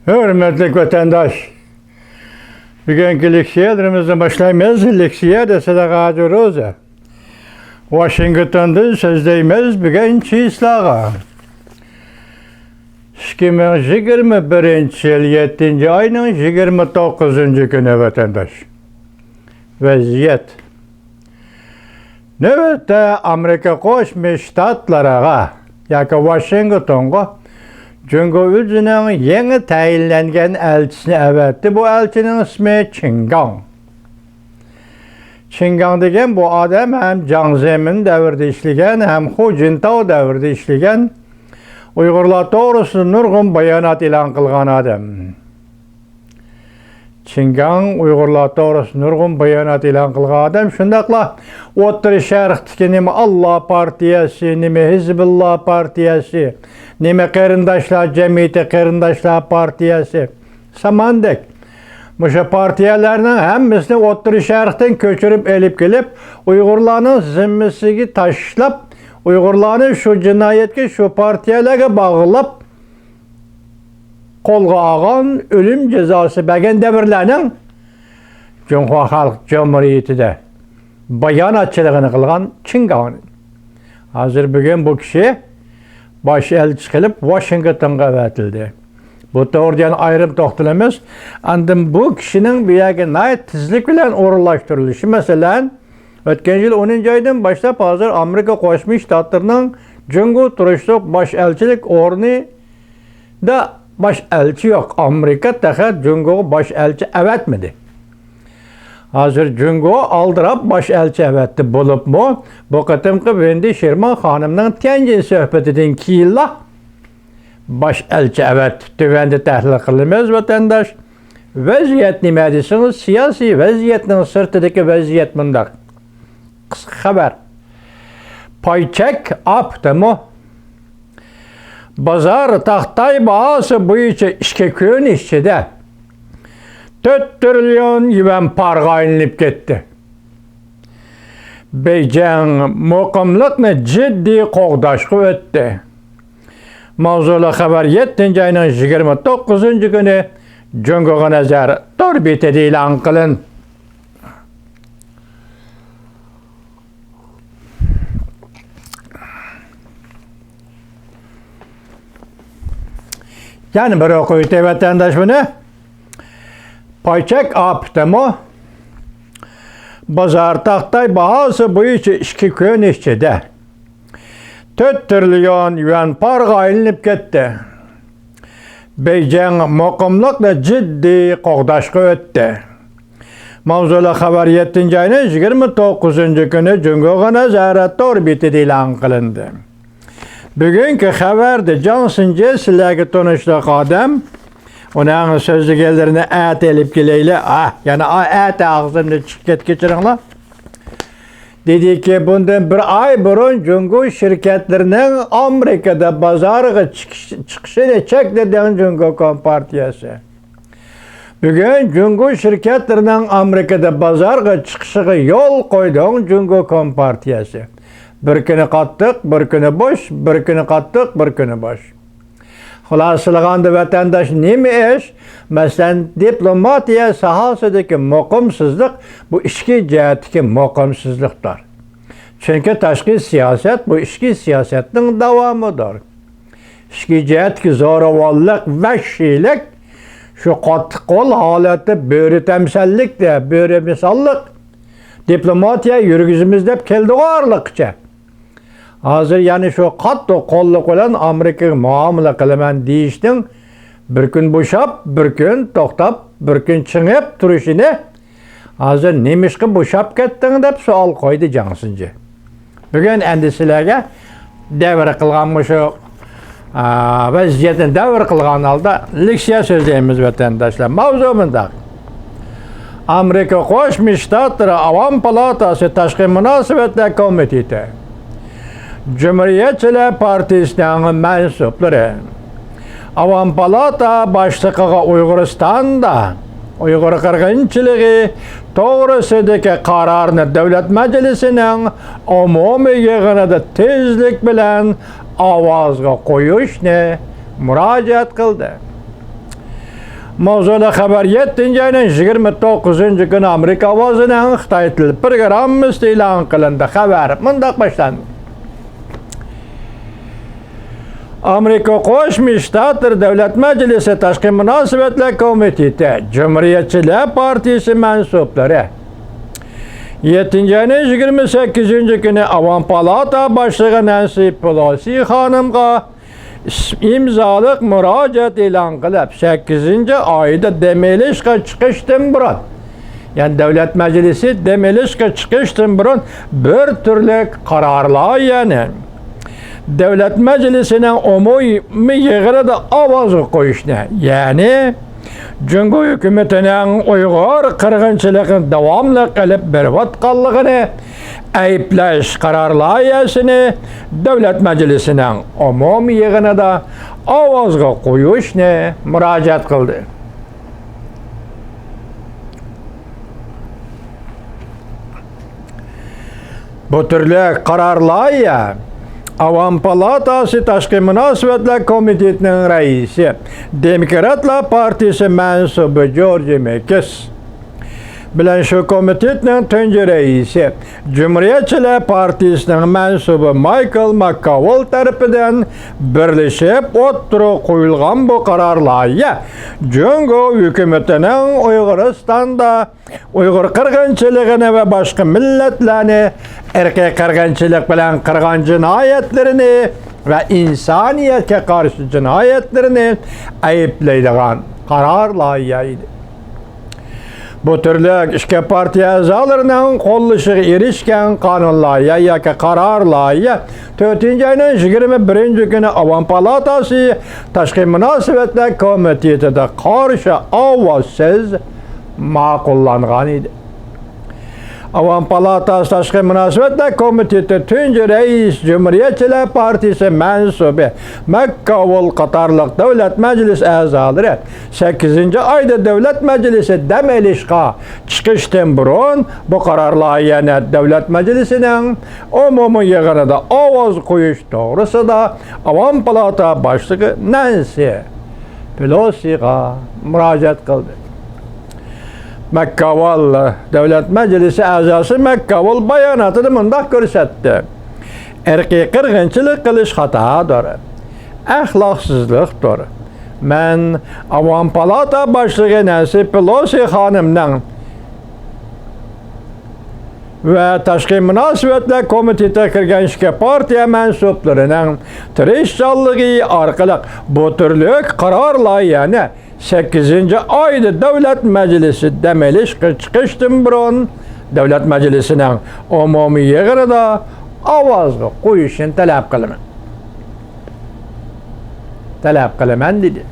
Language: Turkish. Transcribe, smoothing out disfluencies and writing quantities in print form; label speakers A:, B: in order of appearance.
A: Hürmetli vatandaş, bugünkü leksiyalarımızı başlaymayız. Leksiya dese de gacırız. Washington'da sözdeyimiz bugünkü islağa. 2021 yıl 7. ayının 29. günü vatandaş. Vaziyet. Növbette Amerika Qo'shma Shtatlariga yoki Washingtonga Jungo o'zining yangi tayinlangan elchisini avatdi. Bu elchining ismi Qin Gang degan bu odam ham Jiang Zemin davrida ishlagan, ham Hu Jintao davrida ishlagan, Uyg'urlar to'g'risida nurg'un bayonot e'lon qilgan odam. Qin Gang Uyg'urlar to'g'risida nurg'un bayonot e'lon qilgan odam. Shundaqla O'rta Sharqdagi nima Allah partiyasi, nima Hizbullah partiyasi, nima Qarindoshlar jamiyati, Qarindoshlar partiyasi, samandek. O'sha partiyalarning hammasini O'rta Sharqdan ko'chirib elib kelib, Uyg'urlarning zimmasiga tashlab, Uyg'urlarni shu jinoyatga, shu partiyalarga bog'lab qo'lga olgan o'lim jazosi bergan davrlarning Jumhur Xalq Jamhuriyatida bayonotchiligini qilgan Qin Gang. Hozir bugun bu kishi bosh elchi qilib Washingtonga avatildi. Bu to'g'ridan ayrim to'xtalamiz. Endi bu kishining bu yerga tezlik bilan o'rinlashtirilishi, masalan, o'tgan yil 10-oydan boshlab hozir Amerika Qo'shma Shtatlarining Jungo turishliq bosh elchilik o'rnida bosh elchi yo'q. Amerika taxat Jungoga bosh elchi avatmadi. Hozir Jungo aldirab bosh elchi avatdi bo'libmi? Bu qatimqi Wendy Sherman xonimning Tianjin suhbatidan keyin bosh elchi avatdi. Tuvanda tahlil qilamiz vatandosh. Vaziyat nima desangiz, siyosiy vaziyatning sirtidagi vaziyat bundaq. Qisqa xabar. Paychak aptimi? Bozor taxtay bahosi bo'yicha ishga kun ichida 4 trilyon yuan parga ilinib ketdi. Beijing muqimlikni jiddiy qo'g'dashga o'tdi. Mavzuli xabar 7-oyning 29-kuni Jungoga nazar orbitida e'lon qilindi. Yani bir okuyucu vatandaş bunu. Payçak aptimi? Bozor taxtay bahosi bo'yicha 2 kun ichida 4 trilyon yuan parga ilinib ketdi. Beijing muqimlikni jiddiy qo'g'dashga o'tdi. Mavzuli xabar 7-oyning 29-kuni Jungoga nazorat orbitida e'lon qilindi. Bugungi xabarda Johnson sizlarga tanishliq odam, uning so'zliklarini elib kelayli. Yana og'zimda chiqib kechiringlar. Dediki, bundan bir ay burun Jungo shirkatlarining Amerikada bozorga chiqishini cheklagan Jungo kompartiyasi. Bugun Jungo shirkatlarining Amerikada bozorga chiqishiga yo'l qo'ygan Jungo kompartiyasi. Bir kuni qattiq, bir kuni bo'sh, bir kuni qattiq, bir kuni bo'sh. Xulosalaganda vatandosh nima ish? Masalan, diplomatiya sohasidagi muqimsizlik bu ichki jihatdagi muqimsizlikdir. Chunki tashqi siyosat bu ichki siyosatning davomidir. Ichki jihatdagi zo'ravonlik, vahshiylik, shu qattiq qo'l holati bo'ri tamsallikda, bo'ri misollik diplomatiya yurgizimiz deb keldi o'rliqcha. Hozir yani shu qattiq qo'llik bilan Amerikaga muomala qilaman deyishning bir kun bo'shab, bir kun to'xtab, bir kun chingib turishini hozir nemishqa bo'shab ketding deb savol qo'ydi Johnson. Bugun endi sizlarga davr qilgan shu vaziyatni davr qilgan holda leksiya so'zlaymiz vatandoshlar. Mavzu bunday. Amerika Qo'shma Shtatlari Avom palatasi tashqi munosabatlar komiteti Cumhuriyetçiler Partisi'nin mensuplari Avam Palata başlıqıga Uyg'uristonda Uyg'ur qirg'inchiligi to'g'risidagi qarorni Davlat Majlisining umumiy yig'inida tezlik bilan ovozga qo'yishni murojaat qildi. Mavzula xabar 7 ayının 29 günü Amerika avazının Xitay tili programmasi e'lon qilindi. Xabar mundaq boshlanadi. Amerika Qo'shma Shtatlar Davlat Majlisi Tashqi munosabatlar komiteti Cumhuriyetchilar Partiyasi mansublari 7 ayının 28 günü Avam Palata Başlığı Nancy Pelosi xonimga imzoliq murojaat e'lon qilib 8 oyda demelishga chiqishdan burun, yani Davlat Majlisi demelishga chiqishdan burun bir turli qarorlar, yani Davlat Majlisining umumiy yig'inida ovoz qo'yishni, ya'ni Jungo hukumatining Uyg'ur qirg'inchiligini davomli qilib berayotganligini ayıplash qarorlayasini Davlat Majlisining umumiy yig'inida ovozga qo'yishni murojaat qildi. Bu turli qarorlar Avam Palatası Tashqi munosabatlar komitetining raisi, Demokratlar Partiyasi mansubi George Mekis bilan shu komitetning tunji raisi, Cumhuriyetchilar Partiyasining mansubi Michael McConnell tarafidan birlashib o'ttirib qo'yilgan bu qarorlarga Jungo hukumatining Uyg'uristonda Uyg'ur qirg'inchiligini va boshqa millatlarni irqiy qirg'inchilik bilan qirg'in jinoyatlarini va insoniyatga qarshi jinoyatlarini ayblaydigan qarorlar edi. Bu turli ishki partiya a'zolarining qo'llashiga erishgan qonunlarga yoki qarorlarga 4 ayning 21 kuni Avam Palatasi Tashqi munosabatlar komitetida qarshi ovozsiz ma'qullangan edi. Avam Palatası Tashqi munosabatlar komiteti tunji rais Cumhuriyetchilar Partiyasi mansubi McConnell qatorliq Davlat Majlisi a'zolari 8 oyda Davlat Majlisi dam olishga chiqishdan burun bu qarorlar yana Davlat Majlisining umumiy yig'inida ovoz qo'yish to'g'risida Avam Palata boshlig'i Nancy Pelosiga murojaat qildi. McConnell, Davlat Majlisi a'zosi McConnell bayonotida mundaq ko'rsatdi. Irqiy qirg'inchilik qilish xatodir, axloqsizlikdir. Men Avam Palata boshlig'i Nancy Pelosi xonimning va Tashqi munosabatlar komitetiga kirgan ishki partiya mansublarining tirishchanligi orqali bu turli qarorlar, ya'ni 8 oyda Davlat Majlisi dam olishga chiqishdan burun Davlat Majlisining umumiy yig'inida ovozga qo'yishni talab qilaman dedi.